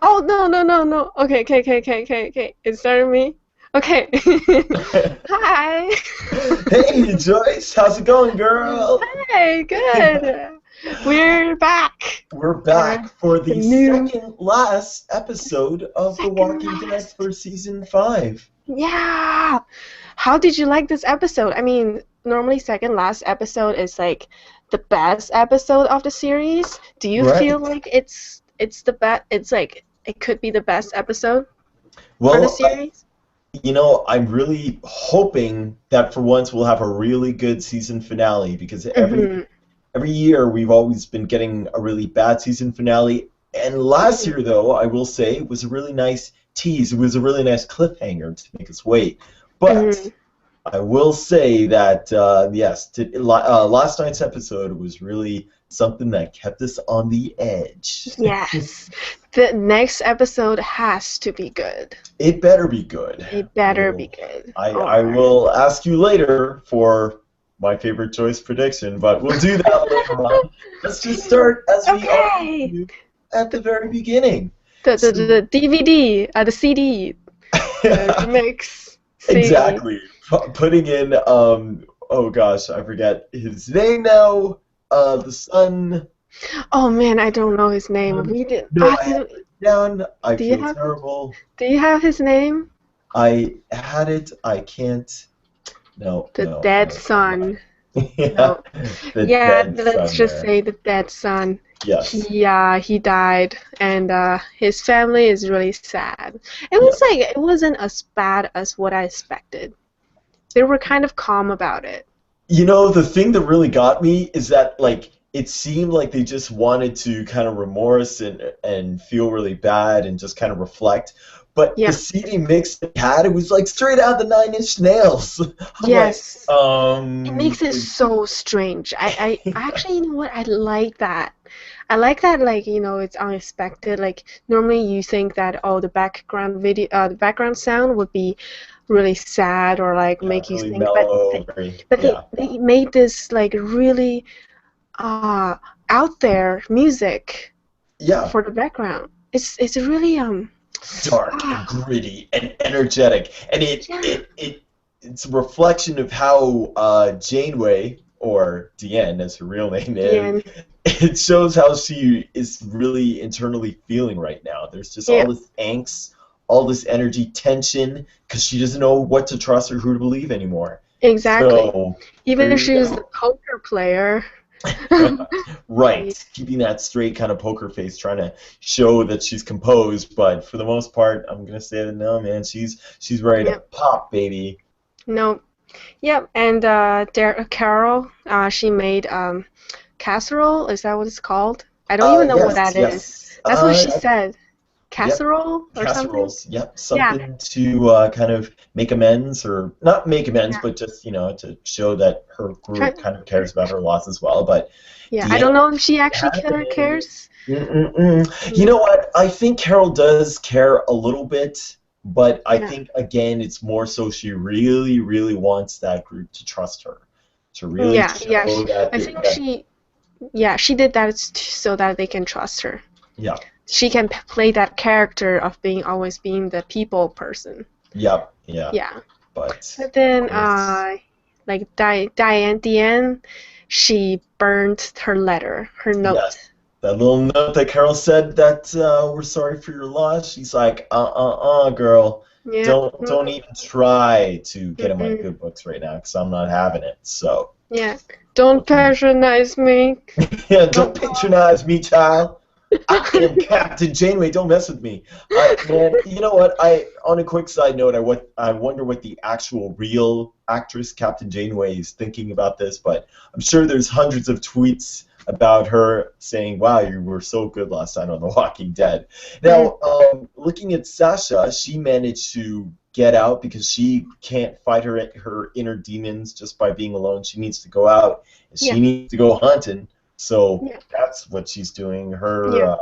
Oh, no, no, no, no. Okay, okay, okay, okay, okay, okay. It started me. Okay. Hi. Hey Joyce, how's it going, girl? Hey, good. We're back We're for back for the the new second last episode of The second Walking Dead last. for season 5. Yeah. How did you like this episode? I mean, normally second last episode is like the best episode of the series. Do you feel Right. like it's the best? It's like it could be the best episode for the Well, series? I'm really hoping that for once we'll have a really good season finale because Mhm. every year we've always been getting a really bad season finale. And last Mhm. year, though, I will say, was a really nice tease. It was a really nice cliffhanger to make us wait. But Mhm. I will say that, yes, last night's episode was really something that kept us on the edge. Yes. The next episode has to be good. It better be good. It better be Well, good. I Alright. will ask you later for my favorite choice prediction, but we'll do that later on. Let's just start as we always Okay. do at the The very beginning. the So, DVD, the CD, the remix CD. exactly. Putting in, oh gosh, I forget his name now. The son. Oh man, I don't know his name. We did. No, I have it down. I Do you feel have terrible. do you have his name? I had it. I can't. No, The no, dead no. son. Yeah, No. the Yeah, dead let's son just there. say the dead son. Yes. He died, and his family is really sad. It Yeah. was like it wasn't as bad as what I expected. They were kind of calm about it. The thing that really got me is that it seemed like they just wanted to kind of remorse and feel really bad and just kind of reflect. But the Yeah. CD mix they had, it was like straight out the Nine Inch Nails. I'm like, Yes. It makes it is so strange. I actually, you know what? I like that. I like that, like, it's unexpected. Like, normally you think that, oh, the background sound would be really sad or like yeah, make you really think, but mellow, very yeah. they made this like really uh out there music Yeah. for the background. It's really Dark and ah gritty and energetic, and yeah it's a reflection of how Janeway, or Deanne as her real name the is, end. it shows how she is really internally feeling right now. There's just all Yeah, this angst, all this energy, tension, because she doesn't know what to trust or who to believe anymore. exactly. So Even there if you she's the go. poker player. Yeah. Right, keeping that straight kind of poker face, trying to show that she's composed, but for the most part, I'm gonna say that no, man, she's ready to Yep. pop, baby. No. Yep. And Carol, she made casserole. Is that what it's called? I don't even know what Yes, that is. yes. That's what she said. Yep, Casserole or something? casseroles. Yep, Yeah. something to kind of make amends, or not make amends, Yeah. but just to show that her Try, group kind of cares about her loss as well. But yeah. I Deanna don't know if she actually happening. cares. Mm-mm-mm. You Mm, know what? I think Carol does care a little bit, but I yeah. think again it's more so she really, really wants that group to trust her, to really Yeah. Yeah. show I think that she did that so that they can trust her. yeah, She can play that character of always being the people person. yep, yeah. Yeah. But But of then, course, like Diane, at the end, she burned her letter, her note. yes, that little note that Carol said that we're sorry for your loss. She's like, girl, Yeah. don't even try to get in my Mm-mm. good books right now, because I'm not having it. So, Yeah. Don't patronize me. yeah, Don't don't talk. patronize me, child. I am Captain Janeway. Don't mess with me. Man, you know what? On a quick side note, I wonder what the actual real actress Captain Janeway is thinking about this. But I'm sure there's hundreds of tweets about her saying, "Wow, you were so good last night on The Walking Dead." Mm, Now, looking at Sasha, she managed to get out because she can't fight her inner demons just by being alone. She needs to go out and yeah. she needs to go hunting. So Yeah. that's what she's doing. Her Yeah.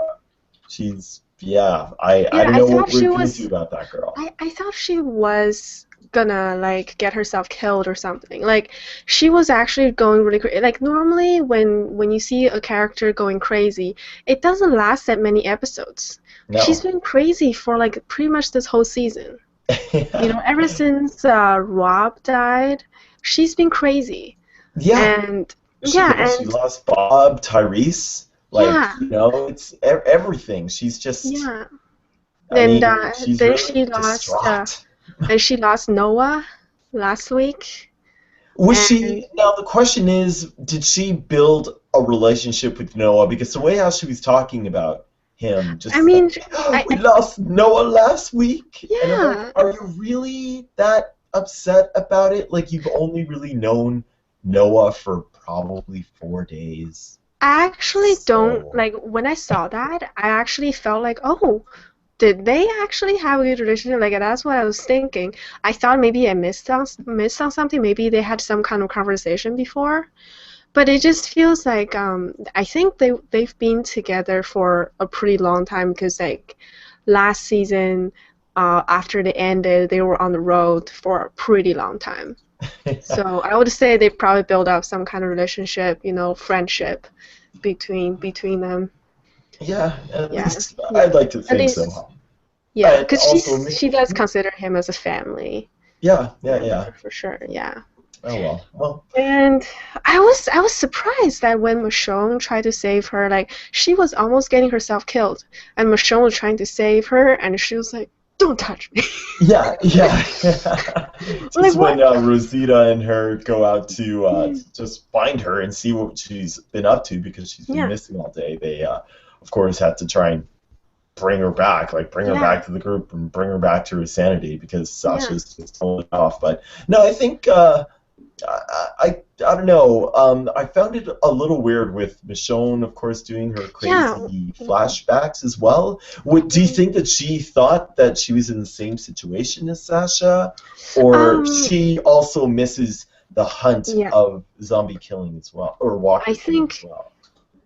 yeah. I Yeah, don't I know what thought we're she into was. about that girl. I thought she was gonna like get herself killed or something. Like she was actually going really crazy. Like normally when you see a character going crazy, it doesn't last that many episodes. She's No. been crazy for like pretty much this whole season. You Yeah. know, ever since Rob died, she's been crazy. Yeah. And She yeah, she and lost Bob, Tyrese, yeah, it's everything. She's just, yeah. I And mean, she's then really distraught. she lost Noah last week. Was And she, now the question is, did she build a relationship with Noah? Because the way how she was talking about him, I just like, mean, "Oh, I, we I lost Noah last week," and I'm like, yeah, are you really that upset about it? Like, you've only really known Noah for probably 4 days. I actually don't So, like when I saw that, I actually felt like, oh, did they actually have a good relationship? Like that's what I was thinking. I thought maybe I missed on something. Maybe they had some kind of conversation before. But it just feels like I think they've been together for a pretty long time because like last season, after they ended, they were on the road for a pretty long time. So I would say they probably built up some kind of relationship, you know, friendship between them. yeah, at Yeah, least yeah. I'd like to At think least, so. yeah, And because also, she does consider him as a family yeah, yeah, yeah. member for sure. Yeah. Oh well. Well, And I was surprised that when Michonne tried to save her, like she was almost getting herself killed, and Michonne was trying to save her, and she was like, "Don't touch me!" yeah, yeah. Like Just what? when Rosita and her go out to just find her and see what she's been up to because she's been Yeah, missing all day, they of course had to try and bring her back, like bring her yeah, back to the group and bring her back to her sanity because yeah, Sasha's just totally off. But no, I think I don't know. I found it a little weird with Michonne, of course, doing her yeah. crazy flashbacks as well. Do you think that she thought that she was in the same situation as Sasha, or Um, she also misses the hunt yeah. of zombie killing as well, or I walker killing as think well?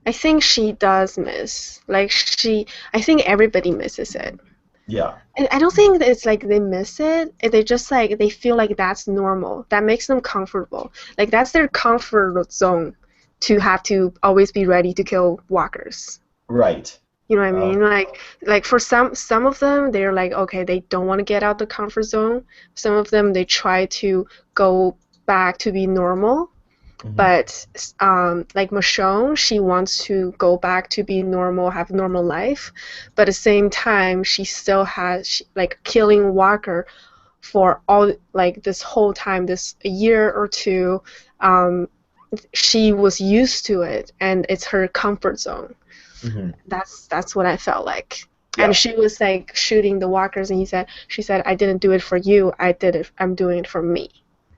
I think she does miss. I think everybody misses it. Yeah, And I don't think that it's like they miss it. They just like they feel like that's normal. That makes them comfortable. Like that's their comfort zone to have to always be ready to kill walkers. right. You know what I Uh, mean? Like for some of them they're like okay, they don't want to get out the comfort zone. Some of them they try to go back to be normal. mhm. But like Michonne, she wants to go back to be normal, have normal life, but at the same time, she still has like killing Walker for all like this whole time, this a year or two. Um, she was used to it, and it's her comfort zone. Mhm. That's what I felt like. And Yeah, she was like shooting the walkers, and she said, I didn't do it for you. I did it. I'm doing it for me.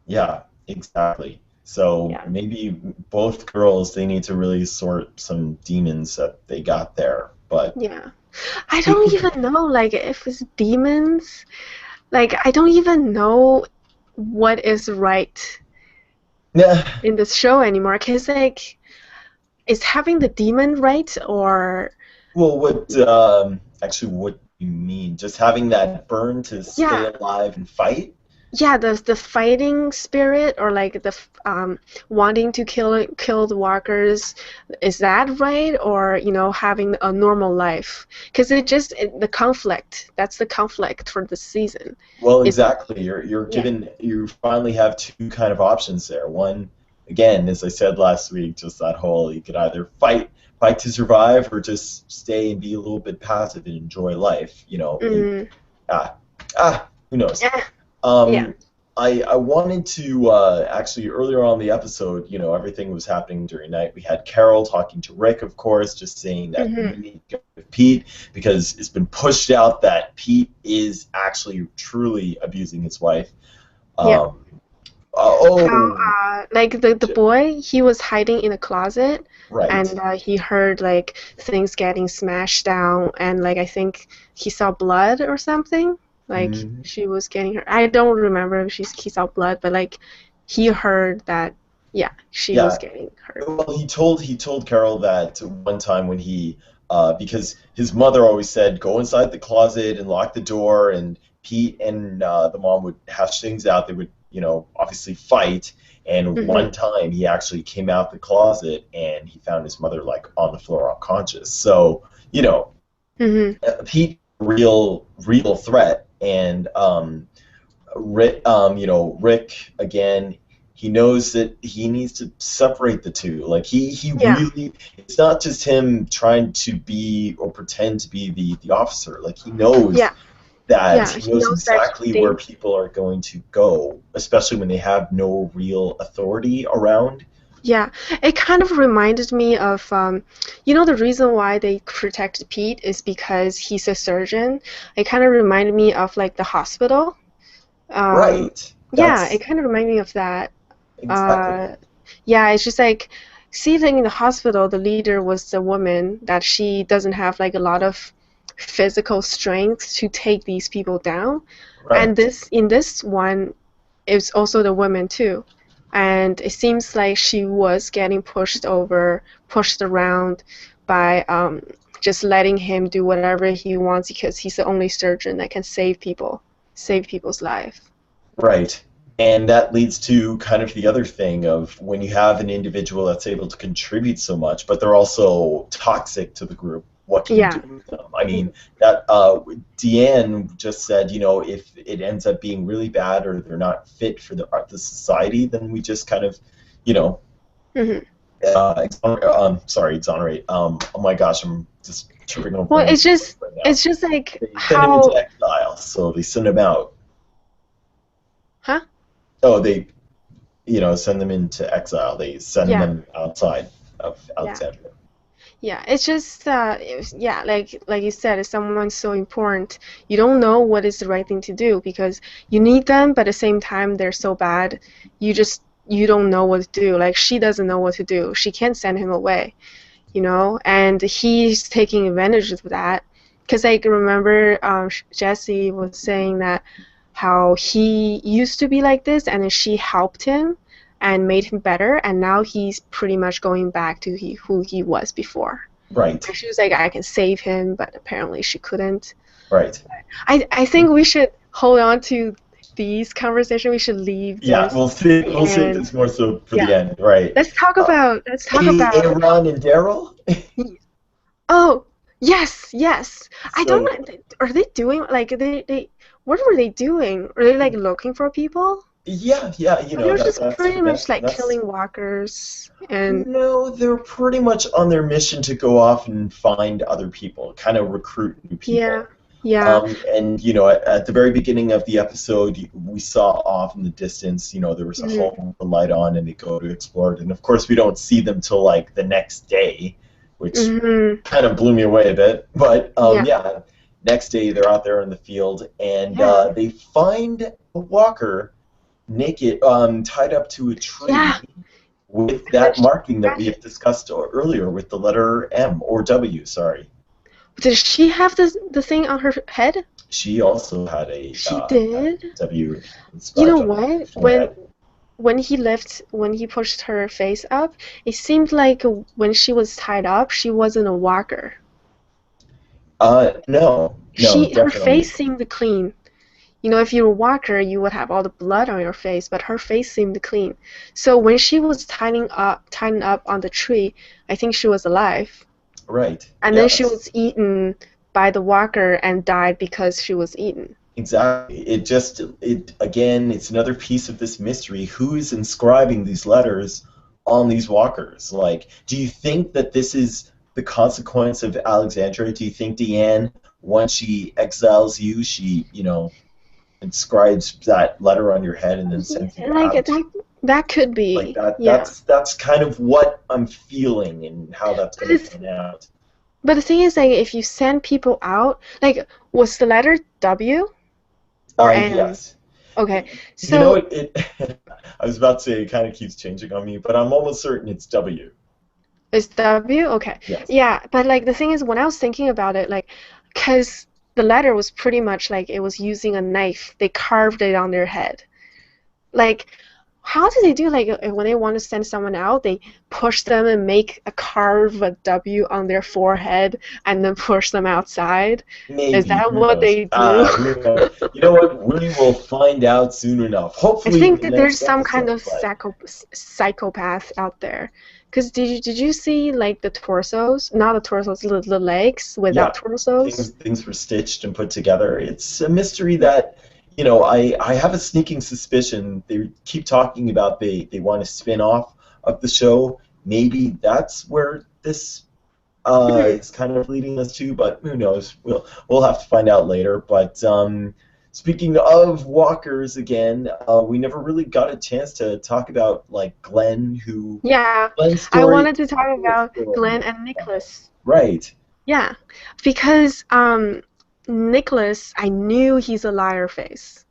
yeah, exactly. So Yeah. maybe both girls, they need to really sort some demons that they got there. But Yeah. I don't speaking, even know, like, if it's demons. Like, I don't even know what is right yeah, in this show anymore. Cause, like, is having the demon right? Or, well, what do you mean? Just having that burn to stay yeah, alive and fight? yeah, the fighting spirit, or like the wanting to kill the walkers, is that right? Or, having a normal life? Because the conflict, that's the conflict for the season. Well, It's, exactly. You're yeah, given, you finally have two kind of options there. One, again, as I said last week, just that whole, you could either fight to survive, or just stay and be a little bit passive and enjoy life. mm, Ah, who knows? yeah, yeah, Um, I wanted to actually, earlier on in the episode, everything was happening during night. We had Carol talking to Rick, of course, just saying that hmm, you need to go with Pete because it's been pushed out that Pete is actually truly abusing his wife. yeah. Um, How oh, like the boy, he was hiding in a closet, right. and he heard like things getting smashed down, and like I think he saw blood or something. Like Mhm. she was getting her. I don't remember if he saw blood, but like he heard that, yeah, she was Yeah. getting hurt. Well, he told Carol that one time when he because his mother always said, go inside the closet and lock the door, and Pete and the mom would hash things out. They would, obviously fight. And Mhm. one time he actually came out the closet and he found his mother like on the floor unconscious. So, Mhm. Pete, real threat, and Rick again. He knows that he needs to separate the two. Like he Yeah. really, it's not just him trying to be or pretend to be the officer. Like he knows Yeah. that Yeah. he He knows knows that exactly they. where people are going to go, especially when they have no real authority around. Yeah, it kind of reminded me of, the reason why they protected Pete is because he's a surgeon. It kind of reminded me of like the hospital. Um, Right. yeah, it That's kind of reminded me of that. exactly Uh, yeah, it's just like, see, like in the hospital, the leader was a woman that she doesn't have like a lot of physical strength to take these people down. And right. in this one, it's also the woman too. And it seems like she was getting pushed over, pushed around by just letting him do whatever he wants because he's the only surgeon that can save people, save people's life. Right. And that leads to kind of the other thing of when you have an individual that's able to contribute so much, but they're also toxic to the group. What can you do Yeah. with them? I mean, that Deanne just said, if it ends up being really bad or they're not fit for the society, then we just kind of, you know, Hmm. exonerate. Oh my gosh, I'm just tripping over Well, an it's English word just right now. it's just like They send him into how, exile, so they send him out. huh? Oh, they send them into exile. They send Yeah. them outside of Yeah. Alexandria. Yeah, it's just yeah, like you said, if someone's so important, you don't know what is the right thing to do because you need them, but at the same time they're so bad, you don't know what to do. Like she doesn't know what to do. She can't send him away, and he's taking advantage of that. Because I can remember Jesse was saying that how he used to be like this, and then she helped him and made him better, and now he's pretty much going back to who he was before. Right, And she was like, I can save him, but apparently she couldn't. right. I think we should hold on to these conversations. We should leave Yeah, this we'll see. at the We'll save end. this more so for Yeah. the end. Right. Let's talk Uh, about let's talk Maybe about Aaron and Daryl. Oh, yes, yes. I So don't. Are they doing like they? What were they doing? Are they like looking for people? yeah, yeah. Or they're just That's pretty much like that's. killing walkers and No, they're pretty much on their mission to go off and find other people, kind of recruit new yeah, people. yeah. And at the very beginning of the episode, we saw off in the distance, there was a Hmm. home with the light on, and they go to explore it. And of course, we don't see them till like the next day, which Hmm. kind of blew me away a bit. But Yeah, yeah, next day they're out there in the field, and yeah, they find a walker naked, tied up to a yeah. tree with And then that she marking that we crashed. have discussed earlier with the letter M or W. Sorry. Did she have the thing on her head? She also had She a did. W You know inscribed on her what? forehead. When he pushed her face up, it seemed like when she was tied up, she wasn't a walker. No, no, Her definitely. face seemed clean. If you're a walker, you would have all the blood on your face, but her face seemed clean. So when she was tying up on the tree, I think she was alive. Right. And then she Yes. was eaten by the walker and died because she was eaten. Exactly. It again, it's another piece of this mystery. Who is inscribing these letters on these walkers? Like, do you think that this is the consequence of Alexandria? Do you think Deanne, once she exiles you, she, inscribes that letter on your head and then sends you Like out? that could Like be, that yeah. that's kind of what I'm feeling and how that's But gonna it's, pan out. but the thing is, like, if you send people out, like, was the letter W or M? Yes. Okay, You know so it I was about to say it kind of keeps changing on me, but I'm almost certain it's W. it's W? Okay. Yes. Yeah, but like the thing is, when I was thinking about it, like, because the letter was pretty much like it was using a knife. They carved it on their head. Like, how do they do, like, when they want to send someone out, they push them and make a carve a W on their forehead and then push them outside? Is Maybe. that Who what knows? they do? Who knows? You know what? We will find out soon enough. I Hopefully in think the that there's next some kind episode. of But psychopath out there. Because did you see, like, the torsos? Not the torsos, the legs yeah, without torsos? things were stitched and put together. It's a mystery that, I have a sneaking suspicion. They keep talking about they want a spin-off of the show. Maybe that's where this Hmm. is kind of leading us to, but who knows? We'll have to find out later. But speaking of walkers again, we never really got a chance to talk about like Yeah, Glenn's I story. wanted to talk Cool's about story. Glenn and Nicholas. Right. Yeah, because Nicholas, I knew he's a liar face.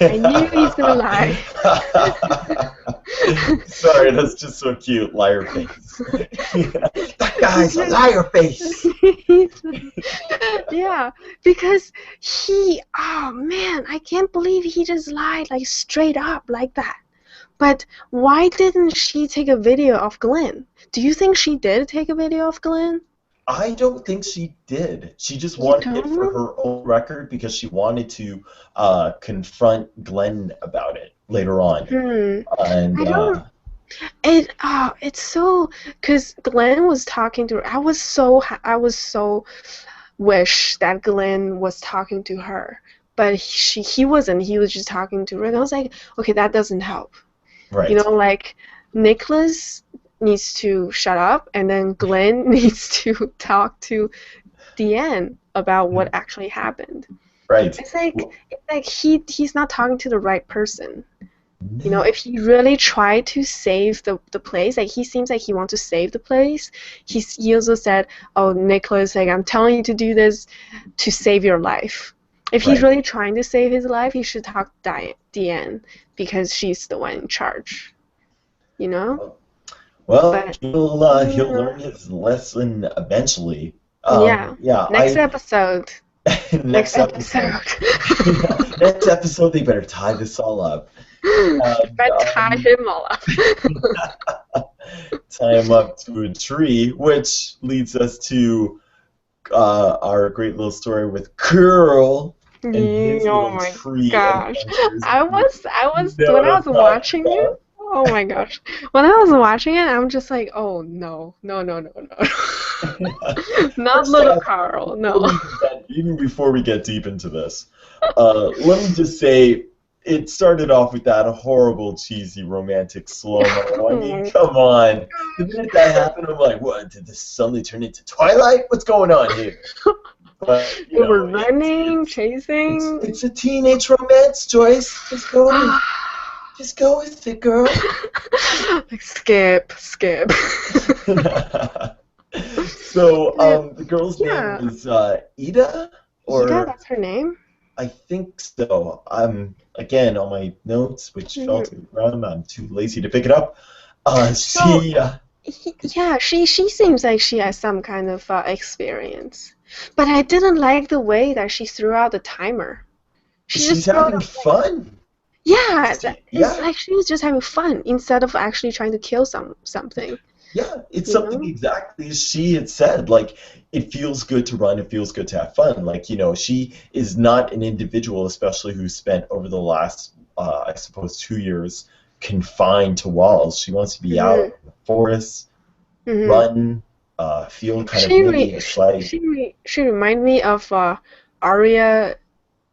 I knew he's gonna lie. Sorry, that's just so cute, liar face. That guy's a liar face. Yeah, because oh man, I can't believe he just lied like straight up like that. But why didn't she take a video of Glenn? Do you think she did take a video of Glenn? I don't think she did. She just You wanted it for don't? her own record because she wanted to confront Glenn about it later on. Hmm. And I don't. It's so, because Glenn was talking to her. I was so wish that Glenn was talking to her, but he wasn't. He was just talking to her, and I was like, okay, that doesn't help. right, Like, Nicholas needs to shut up, and then Glenn needs to talk to Deanne about what actually happened. right. It's Well, like he's not talking to the right person. no, If he really tried to save the place, like, he seems like he wants to save the place. He also said, "Oh, Nicholas, like, I'm telling you to do this to save your life." If he's right. really trying to save his life, he should talk to Deanne because she's the one in charge, you know? Well, But he'll uh, learn his lesson eventually. yeah, Yeah, next episode. Next next episode. episode. Next episode, they better tie this all up. And But tie him all up. tie him up to a tree, which leads us to our great little story with Curl and his Oh little my tree gosh. adventures. I was You know when what I I'm was talking watching it. about? Oh my gosh. When I was watching it, I'm just like, oh no. No, no, no, no. Not First little off, Carl, before no. we even before we get deep into this, let me just say it started off with that horrible, cheesy, romantic slow-mo. I mean, Oh come on. The minute that happened, I'm like, what? Did this suddenly turn into Twilight? What's going on here? But, We were running, it's, chasing. it's a teenage romance, Joyce. Just go with it, girl. Like, skip, skip. So, the girl's Yeah. name is Ida, Ida, or that's her name? I think so. Again, on my notes, which fell to the ground, I'm too lazy to pick it up. So, She, yeah, she seems like she has some kind of experience. But I didn't like the way that she threw out the timer. She she's just threw having out, fun. yeah, it's Yeah, like she was just having fun instead of actually trying to kill something, yeah. It's you something know? exactly as she had said. Like, it feels good to run. It feels good to have fun. Like, she is not an individual, especially who spent over the last, I suppose, 2 years confined to walls. She wants to be Hmm. out in the forest, Hmm. run, feel kind of She maybe re it's like. she remind me of Arya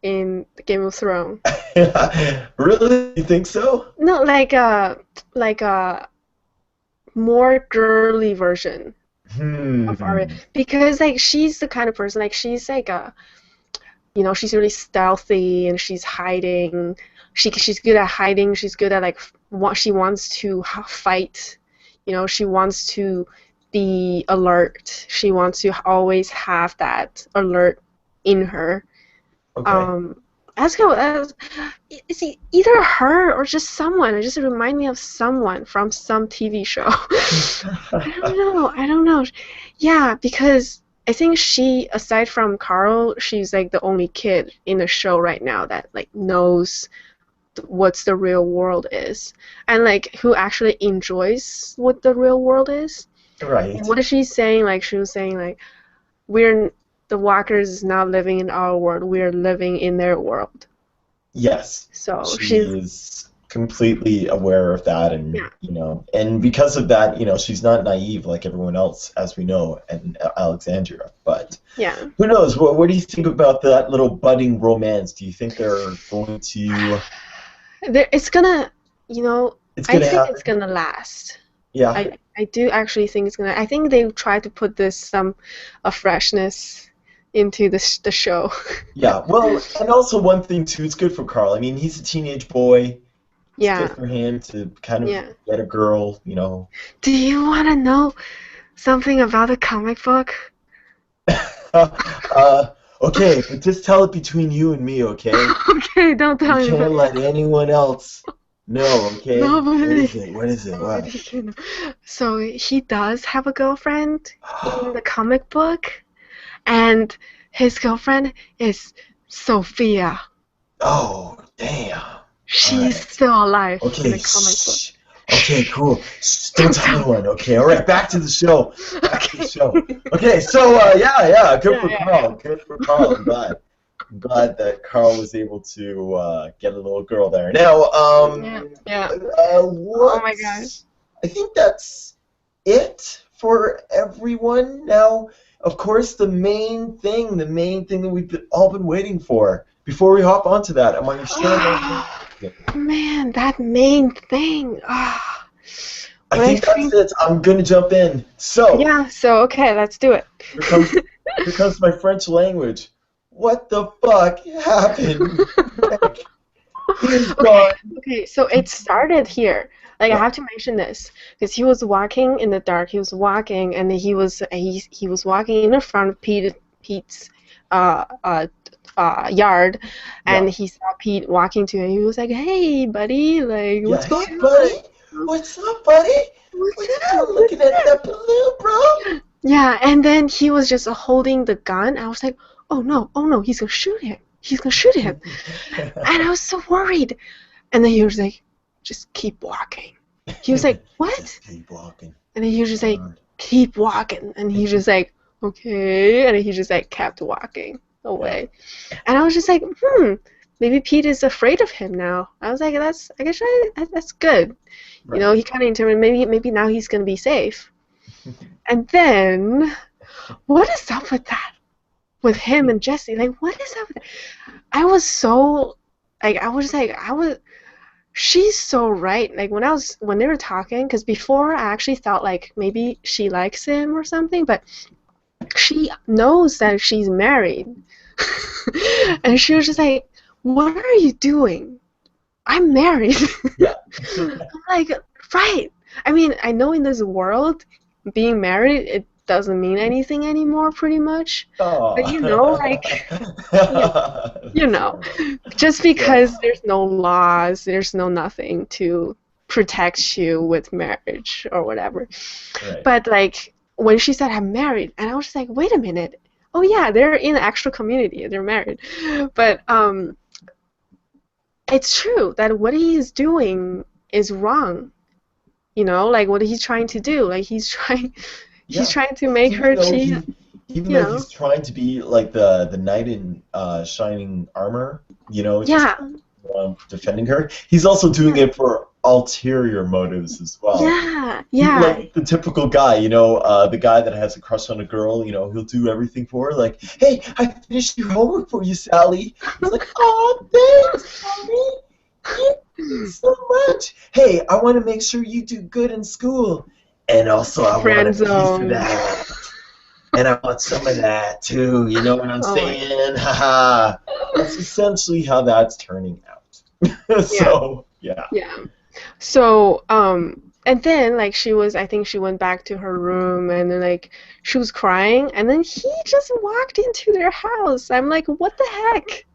in Game of Thrones. Really? You think so? No, like a more girly version of Arya, Hmm. because like she's the kind of person, like, she's like she's really stealthy and she's hiding. She's good at hiding. She's good at, like, what she wants to fight. She wants to be alert. She wants to always have that alert in her. Okay. Um, as go as it's either her or just someone. It just remind me of someone from some TV show. I don't know. I don't know. Yeah, because I think she, aside from Carl, she's like the only kid in the show right now that, like, knows what's the real world is, and like who actually enjoys what the real world is. And Right. what is she saying? Like she was saying like we're the walkers is not living in our world. We're living in their world. Yes. So She she's is completely aware of that, and yeah and because of that, she's not naive like everyone else, as we know, in Alexandria. But yeah. who knows? What do you think about that little budding romance? Do you think they're going to? It's gonna, you know, It's I going to think it's happen? gonna last. Yeah. I do actually think it's gonna. I think they try to put this some of freshness into the show. Yeah. Well, and also one thing too, it's good for Carl. I mean, he's a teenage boy. It's good Yeah, for him to kind of yeah. get a girl. Do you want to know something about the comic book? uh, okay, but just tell it between you and me, okay? Okay, don't You tell can't anybody. let anyone else know, okay? What Nobody, is it? What is it? What? nobody can know. So he does have a girlfriend in the comic book, and his girlfriend is Sophia. Oh, damn. All She's right. still alive in Okay. the comic book. Shh. Okay, cool. Shh, don't Don't tell tell. anyone. Okay. All right. Back to the show. Back to the Okay. show. Okay. So yeah. Good Yeah, for yeah, Carl. Good for Carl. I'm glad. I'm glad that Carl was able to get a little girl there. Now, yeah, yeah. Oh what? my gosh. I think that's it for everyone. Now, of course, the main thing that all been waiting for. Before we hop onto that, am I sure I'm not? Man, that main thing. Ah, I when I think that's think, it. I'm gonna jump in. So yeah. So okay, let's do it. here comes here comes my French language. What the fuck happened? Like, he's Okay, gone. okay. So it started here. Like I Yeah, have to mention this because he was walking in the dark. He was walking, and he was walking in the front of Pete's uh uh yard, yeah, and he saw Pete walking to him. He was like, "Hey, buddy, like yeah. what's Hey, going on? buddy, what's up, buddy? What's What you up? doing? What's Looking at up?" that balloon, bro? Yeah, and then he was just holding the gun. I was like, oh no, he's gonna shoot him. He's gonna shoot him. And I was so worried. And then he was like, just keep walking. He was like, what? Just keep walking. And then he was just like, Word. keep walking. And he just like, okay. And he just like kept walking Yeah, away. And I was just like, maybe Pete is afraid of him now. I was like, that's good. You know, right. he kind of determined maybe now he's gonna be safe. And then, what is up with that? With him and Jesse? Like, what is up with that? I was so, like, she's so right. Like, when they were talking, because before I actually thought, like, maybe she likes him or something, but she knows that she's married. And she was just like, what are you doing? I'm married. Yeah. I'm like, right. I mean, I know in this world, being married, it doesn't mean anything anymore, pretty much. But Oh. you know, like, you That's know, adorable. just Yeah. because there's no laws, there's no nothing to protect you with marriage or whatever. Right. But like when she said I'm married, and I was just like, wait a minute. Oh yeah, they're in an actual community. They're married. But it's true that what he's doing is wrong. You know, like what he's trying to do. Like he's Yeah. trying to make Even her though cheat. even You though know. he's trying to be like the knight in shining armor, just Yeah. defending her, he's also doing Yeah. it for ulterior motives as well. Yeah. He's Yeah. like the typical guy, the guy that has a crush on a girl, he'll do everything for her. Like, hey, I finished your homework for you, Sally. He's like, oh, thanks, honey. Thank you so much. Hey, I want to make sure you do good in school. And also, I want a Friend piece of zone. that. And I want some of that, too. You know what I'm Oh my. saying? Haha. That's essentially how that's turning out. Yeah. So, yeah. Yeah. So, and then like I think she went back to her room and then like she was crying and then he just walked into their house. I'm like, what the heck?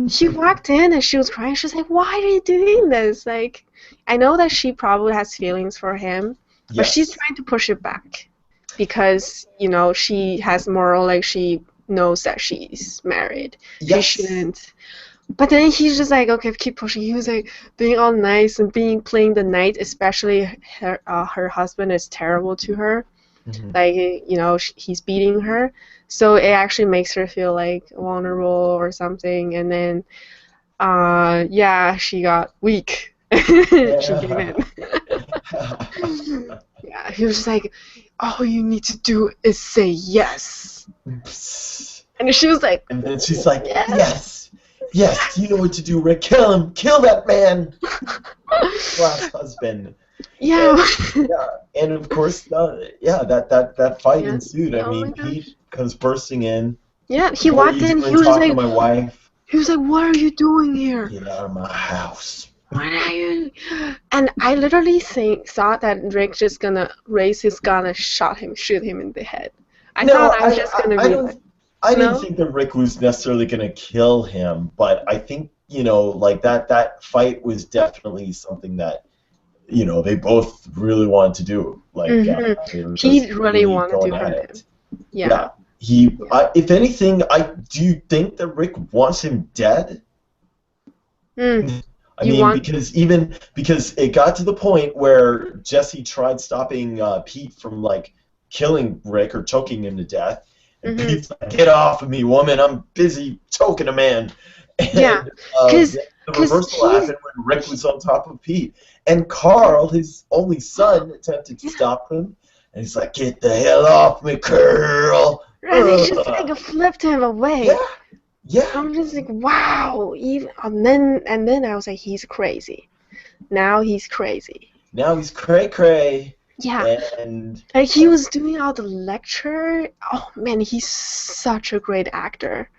She walked in and she was crying. She's like, why are you doing this? Like, I know that she probably has feelings for him, but she's Yes. trying to push it back because, she has moral, like she knows that she's married. She Yes. shouldn't. But then he's just like, okay, keep pushing. He was like being all nice and playing the knight, especially her husband is terrible to her. Hmm. Like, he's beating her. So it actually makes her feel like vulnerable or something. And then, yeah, she got weak. She gave in. Yeah, he was just like, all you need to do is say yes. And she was like, And then she's like, yes. yes, yes, you know what to do, Rick. Kill him, kill that man. Last husband. Yeah. And of course, yeah, that fight Yeah. ensued. I Oh my mean, gosh. Pete comes bursting in. Yeah, he What are walked you in. doing talking to my wife? He was like, what are you doing here? Get out of my house. What are you? And I literally thought that Rick just gonna raise his gun and shoot him in the head. I thought I was just gonna be like, I didn't no? think that Rick was necessarily going to kill him, but I think, like that fight was definitely something that, they both really wanted to do. Like, they were He just really wanted to going at hurt it. him. Yeah. If anything, do you think that Rick wants him dead? Mm. I mean, because it got to the point where Jesse tried stopping Pete from like killing Rick or choking him to death, and Pete's like, "Get off of me, woman! I'm busy choking a man." And, Yeah, because the reversal happened when Rick was on top of Pete, and Carl, his only son, attempted to stop him, and he's like, "Get the hell off me, Carl!" And he just like flipped him away. Yeah. I'm just like, wow. And then I was like, he's crazy. Now he's crazy. Now he's cray-cray. Yeah. And he was doing all the lecture. Oh man, he's such a great actor.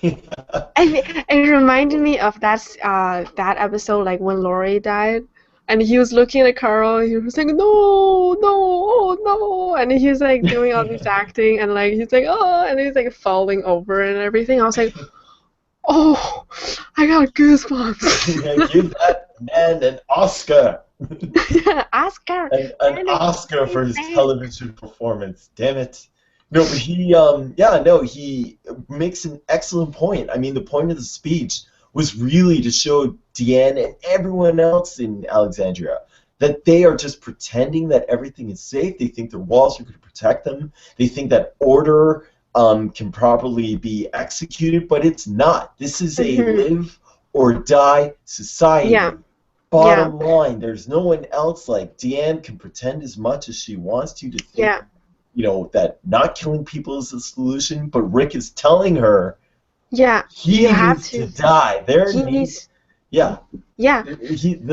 It reminded me of that episode, like when Laurie died, and he was looking at Carl. He was like, no, no, oh no, and he was like doing all this acting, and like he's like, oh, and he's like falling over and everything. I was like, oh, I got goosebumps. Give that man an Oscar. Yeah, Oscar. An Oscar for his television performance. Damn it. No, but he makes an excellent point. I mean, the point of the speech was really to show Deanne and everyone else in Alexandria that they are just pretending that everything is safe. They think their walls are going to protect them. They think that order can properly be executed, but it's not. This is a live or die society. Yeah. Bottom line, there's no one else. Like, Deanne can pretend as much as she wants to think, that not killing people is the solution, but Rick is telling her he needs to die.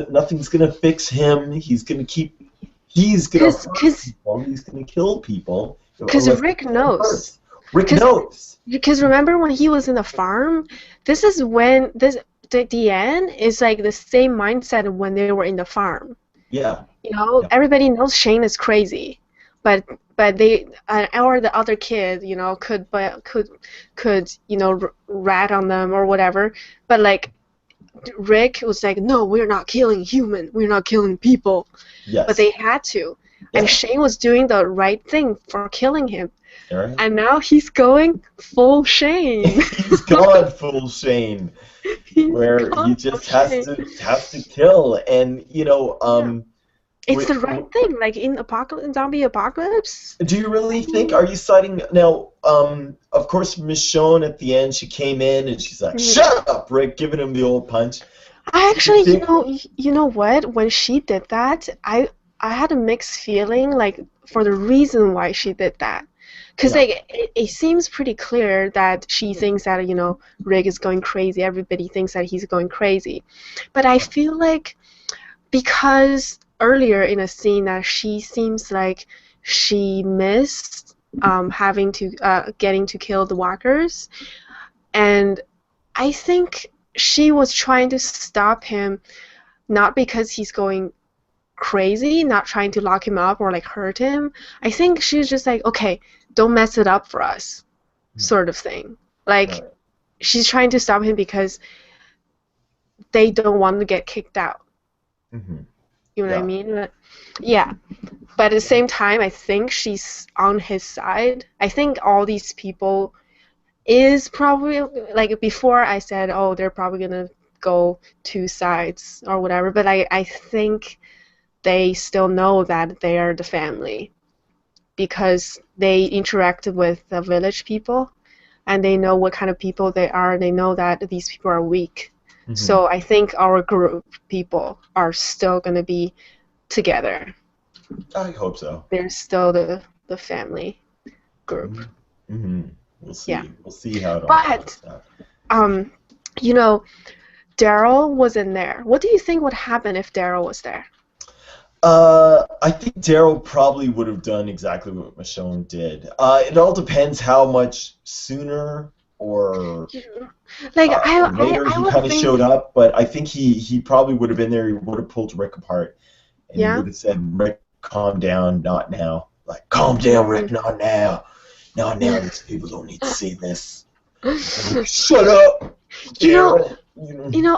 Nothing's going to fix him. He's going to hurt people. He's going to kill people. Because Rick knows. Rick knows. Because remember when he was in the farm? This is when Deanne is like the same mindset when they were in the farm. Yeah. Everybody knows Shane is crazy, but they or the other kid, could rat on them or whatever. But like Rick was like, no, we're not killing human. We're not killing people. Yes. But they had to, and Shane was doing the right thing for killing him. Right. And now he's going full Shane. He's gone full Shane, where he just has to kill, and it's the right thing. Like in zombie apocalypse. Do you really think? Are you citing now? Of course, Michonne at the end, she came in and she's like, "Shut up, Rick," giving him the old punch. I actually, you know what? When she did that, I had a mixed feeling, like for the reason why she did that. Because it seems pretty clear that she thinks that, Rick is going crazy. Everybody thinks that he's going crazy. But I feel like because earlier in a scene that she seems like she missed having to getting to kill the walkers. And I think she was trying to stop him not because he's going crazy, not trying to lock him up or like hurt him. I think she's just like, okay, don't mess it up for us, sort of thing. Like, she's trying to stop him because they don't want to get kicked out. Mm-hmm. You know what I mean? But at the same time, I think she's on his side. I think all these people is probably like before I said, oh, they're probably gonna go two sides or whatever, but I think they still know that they are the family because they interacted with the village people and they know what kind of people they are. They know that these people are weak. So I think our group people are still gonna be together. I hope so. They're still the family group. We'll see. Yeah. We'll see how it all But out. you know, Daryl was in there. What do you think would happen if Daryl was there? I think Daryl probably would have done exactly what Michonne did. It all depends how much sooner or Like later I he would kind of think, showed up, but I think he probably would have been there. He would have pulled Rick apart, and he yeah. would have said, "Rick, calm down, not now. Like, calm down, Rick, not now. Not now. These people don't need to see this. Like, shut up, Daryl."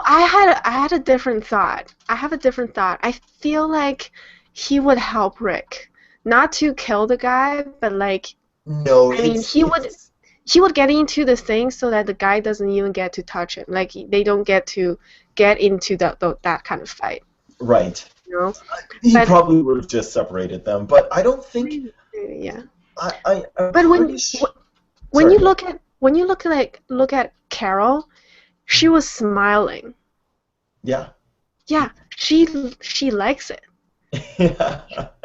I had a different thought. I have a different thought. I feel like he would help Rick, not to kill the guy, but like, No, I mean, he would get into the thing so that the guy doesn't even get to touch him. Like they don't get to get into that kind of fight. Right. You know? He probably would have just separated them, but I don't think. Yeah. I'm but when you look at Carol, she was smiling. Yeah. Yeah, she likes it.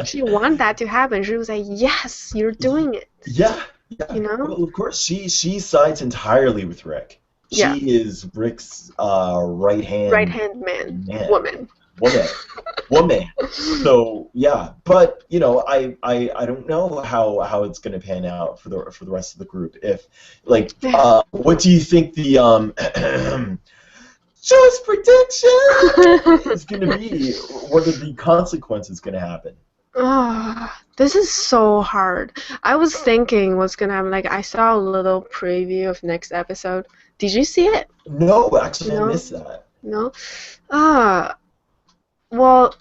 She wanted that to happen. She was like, "Yes, you're doing it." Yeah. You know? Well, of course, she sides entirely with Rick. Yeah. She is Rick's right hand man. Woman. So yeah, but I don't know how it's gonna pan out for the rest of the group. If what do you think the choice prediction is gonna be? What are the consequences gonna happen? This is so hard. I was thinking what's gonna happen. Like I saw a little preview of next episode. Did you see it? No, actually, I missed that. No. Well,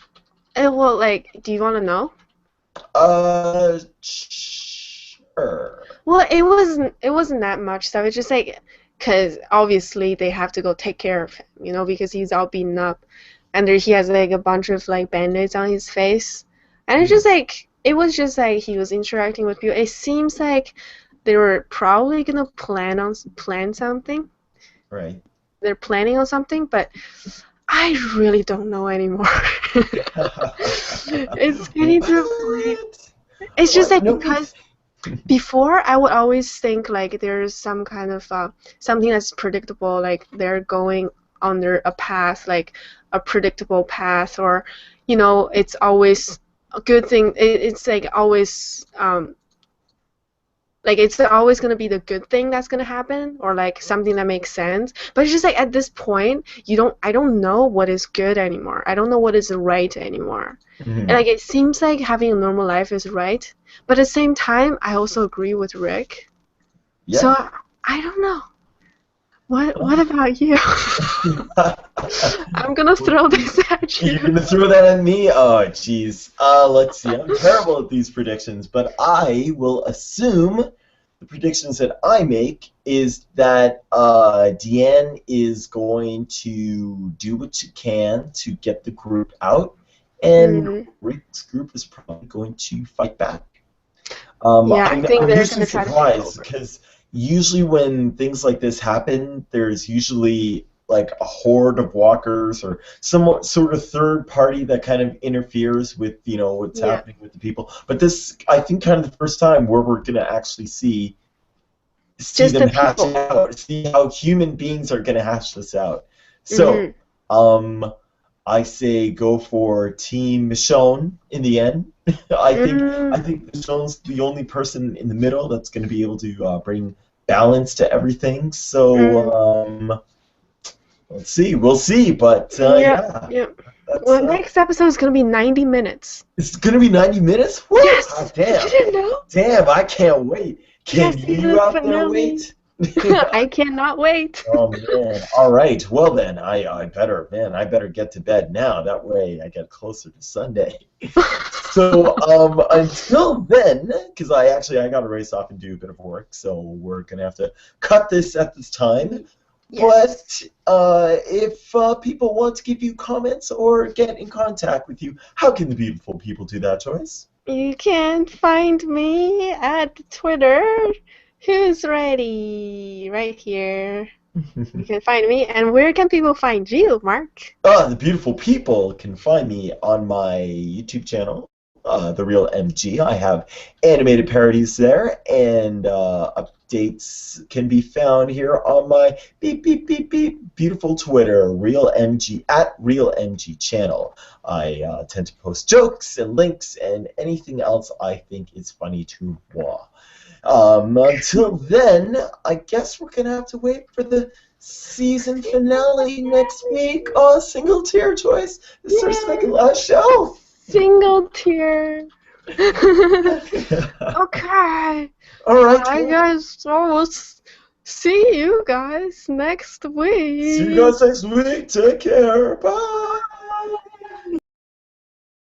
do you want to know? Sure. Well, it wasn't that much stuff. It's just like, because obviously they have to go take care of him, because he's all beaten up, and he has like a bunch of like band-aids on his face, and it's just like it was just like he was interacting with people. It seems like they were probably gonna plan something. Right. They're planning on something, but I really don't know anymore. It's getting to the point. It's just like because before I would always think like there's some kind of something that's predictable, like they're going under a path, like a predictable path, or it's always a good thing. It's like always like it's always going to be the good thing that's going to happen, or like something that makes sense. But it's just like at this point, I don't know what is good anymore. I don't know what is right anymore. And like it seems like having a normal life is right, but at the same time, I also agree with Rick. Yeah. So I don't know. What about you? I'm gonna throw this at you. You're gonna throw that at me? Oh, jeez. Let's see. I'm terrible at these predictions, but I will assume the predictions that I make is that Deanne is going to do what she can to get the group out, and Rick's group is probably going to fight back. I think they're usually surprised because usually when things like this happen, there's usually like a horde of walkers or some sort of third party that kind of interferes with what's happening with the people. But this, I think, kind of the first time where we're gonna actually see them hatch it out, see how human beings are gonna hash this out. So, I say go for Team Michonne in the end. I think Michonne's the only person in the middle that's going to be able to bring balance to everything. So let's see, we'll see. But yeah. Well, next episode is going to be 90 minutes. It's going to be 90 minutes? Woo! Yes. Oh, damn. You didn't know? Damn, I can't wait. Can you out there wait? I cannot wait. Oh man. All right. Well then, I better get to bed now. That way I get closer to Sunday. So until then, because I got to race off and do a bit of work, so we're gonna have to cut this at this time. Yes. But if people want to give you comments or get in contact with you, how can the beautiful people do that, Joyce? You can find me at Twitter. Who's ready? Right here. You can find me. And where can people find you, Mark? The beautiful people can find me on my YouTube channel, The Real MG. I have animated parodies there, and updates can be found here on my beep beep beep beep beautiful Twitter, Real MG at Real MG channel. I tend to post jokes and links and anything else I think is funny to moi. Until then, I guess we're gonna have to wait for the season finale next week. Oh, single tier choice. This is our second last show. Single tier. Okay. All right. I guess so we'll see you guys next week. See you guys next week. Take care. Bye.